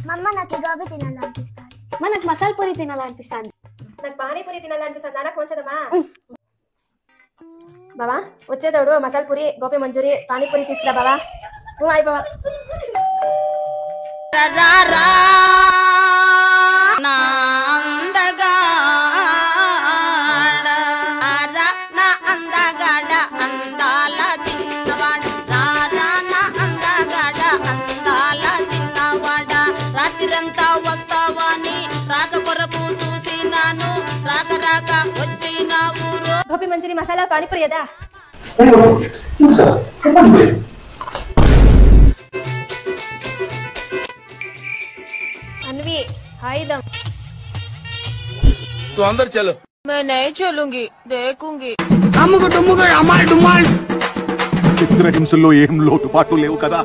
మమ్మ నాకు గోబీ తినాలనిపిస్తుంది. నాకు మసాలా పూరి తినాలనిపిస్తుంది. నాకు పానీపూరి తినాలనిపిస్తుంది. నాకు కొంచెమా బావా వచ్చేదోడు మసాలా పూరి గోబీ మంచూరి పానీపూరి తీసుకురా బావా. అయ్యి బావా రాత్రిరంతా వస్తావని రాక కొరకు చూసినాను రాక రాక వచ్చినావు. గోబీ మంచూరి మసాలా పానీపూరి ఏదా? अन्वी हाय दम तो अंदर चलो. मैं नहीं चलूंगी देखूंगी. చిత్రహింసలో ఏం లోటుపాటు లేవు కదా.